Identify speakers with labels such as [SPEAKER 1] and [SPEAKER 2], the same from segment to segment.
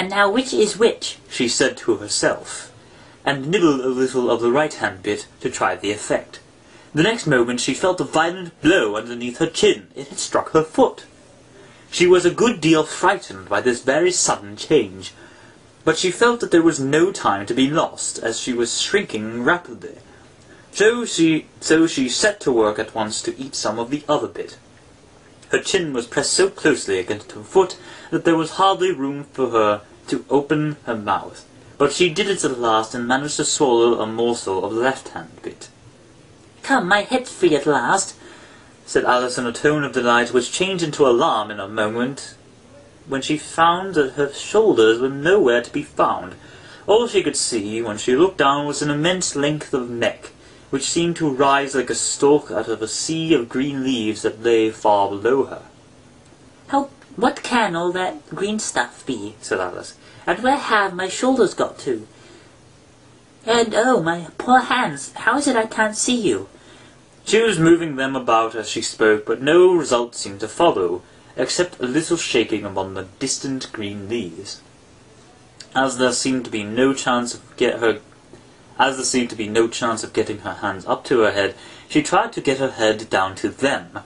[SPEAKER 1] Now which is which? She said to herself, and nibbled a little of the right-hand bit to try the effect. The next moment she felt a violent blow underneath her chin. It had struck her foot. She was a good deal frightened by this very sudden change, but she felt that there was no time to be lost, as she was shrinking rapidly. So she set to work at once to eat some of the other bit. Her chin was pressed so closely against her foot that there was hardly room for her to open her mouth, but she did it at last and managed to swallow a morsel of the left-hand bit. "Come, my head's free at last," said Alice in a tone of delight which changed into alarm in a moment when she found that her shoulders were nowhere to be found. All she could see when she looked down was an immense length of neck, which seemed to rise like a stalk out of a sea of green leaves that lay far below her. "What can all that green stuff be?" said Alice. "And where have my shoulders got to? And oh, my poor hands, how is it I can't see you?" She was moving them about as she spoke, but no result seemed to follow, except a little shaking among the distant green leaves. As there seemed to be no chance of getting her hands up to her head, she tried to get her head down to them,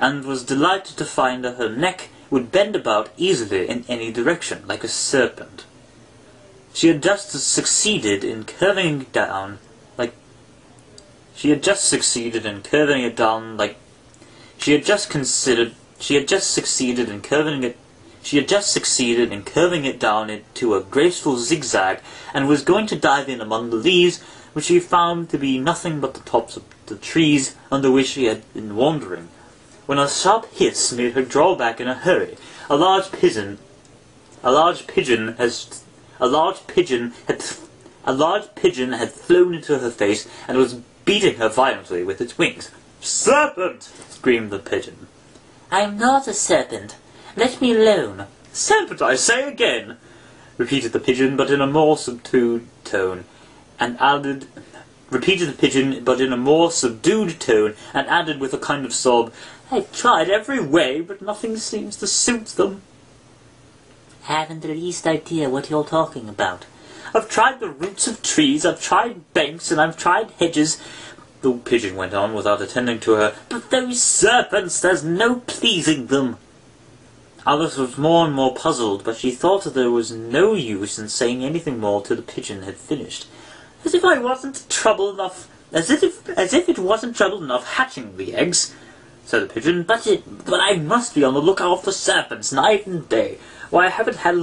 [SPEAKER 1] and was delighted to find that her neck would bend about easily in any direction, like a serpent. She had just succeeded in curving it down like She had just succeeded in curving it down into a graceful zigzag, and was going to dive in among the leaves, which she found to be nothing but the tops of the trees under which she had been wandering, when a sharp hiss made her draw back in a hurry. A large pigeon had flown into her face and was beating her violently with its wings. "Serpent!" screamed the pigeon. "I'm not a serpent. Let me alone." "Serpent, I say again," repeated the pigeon, but in a more subdued tone, and added with a kind of sob, "I've tried every way, but nothing seems to suit them." "Haven't the least idea what you're talking about." "I've tried the roots of trees, I've tried banks, and I've tried hedges," the pigeon went on without attending to her, "but those serpents, there's no pleasing them." Alice was more and more puzzled, but she thought that there was no use in saying anything more till the pigeon had finished. As if it wasn't trouble enough hatching the eggs," said the pigeon, but I must be on the lookout for serpents night and day. Why, I haven't had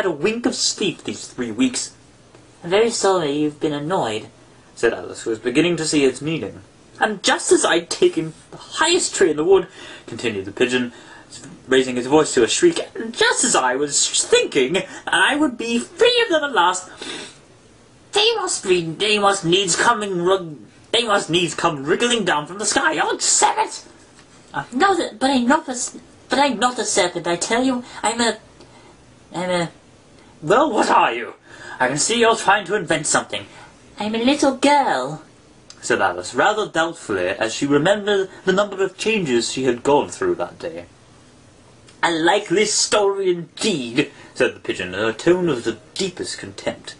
[SPEAKER 1] a wink of sleep these 3 weeks." "I'm very sorry you've been annoyed," said Alice, who was beginning to see its meaning. "And just as I'd taken the highest tree in the wood," continued the pigeon, raising his voice to a shriek, "and just as I was thinking I would be free of them at last, they must needs come wriggling down from the sky. Oh, serpent! But I'm not a serpent, I tell you. I'm a... Well, what are you? I can see you're trying to invent something." "I'm a little girl," said Alice, rather doubtfully, as she remembered the number of changes she had gone through that day. "A likely story indeed," said the pigeon, in a tone of the deepest contempt.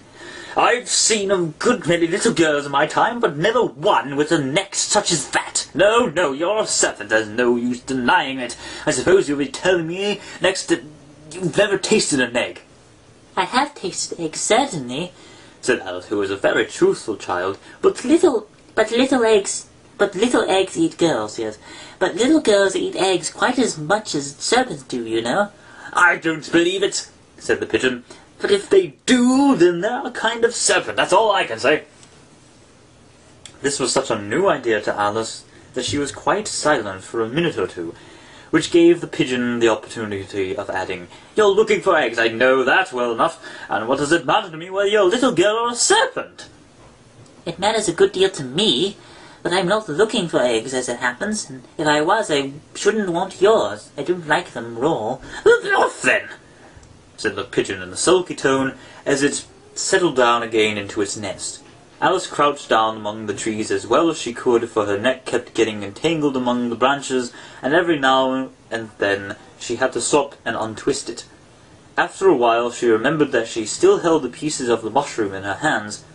[SPEAKER 1] "I've seen a good many little girls in my time, but never one with a neck such as that. No, you're a serpent, there's no use denying it. I suppose you'll be telling me next that you've never tasted an egg." "I have tasted eggs, certainly," said Alice, who was a very truthful child. But little eggs eat girls, yes. But little girls eat eggs quite as much as serpents do, you know." "I don't believe it," said the pigeon. "But if they do, then they're a kind of serpent, that's all I can say." This was such a new idea to Alice that she was quite silent for a minute or two, which gave the pigeon the opportunity of adding, "You're looking for eggs, I know that well enough, and what does it matter to me whether you're a little girl or a serpent?"
[SPEAKER 2] "It matters a good deal to me, but I'm not looking for eggs as it happens, and if I was I shouldn't want yours. I don't like them raw."
[SPEAKER 1] "Off then," said the pigeon in a sulky tone as it settled down again into its nest. Alice crouched down among the trees as well as she could, for her neck kept getting entangled among the branches, and every now and then she had to stop and untwist it. After a while she remembered that she still held the pieces of the mushroom in her hands,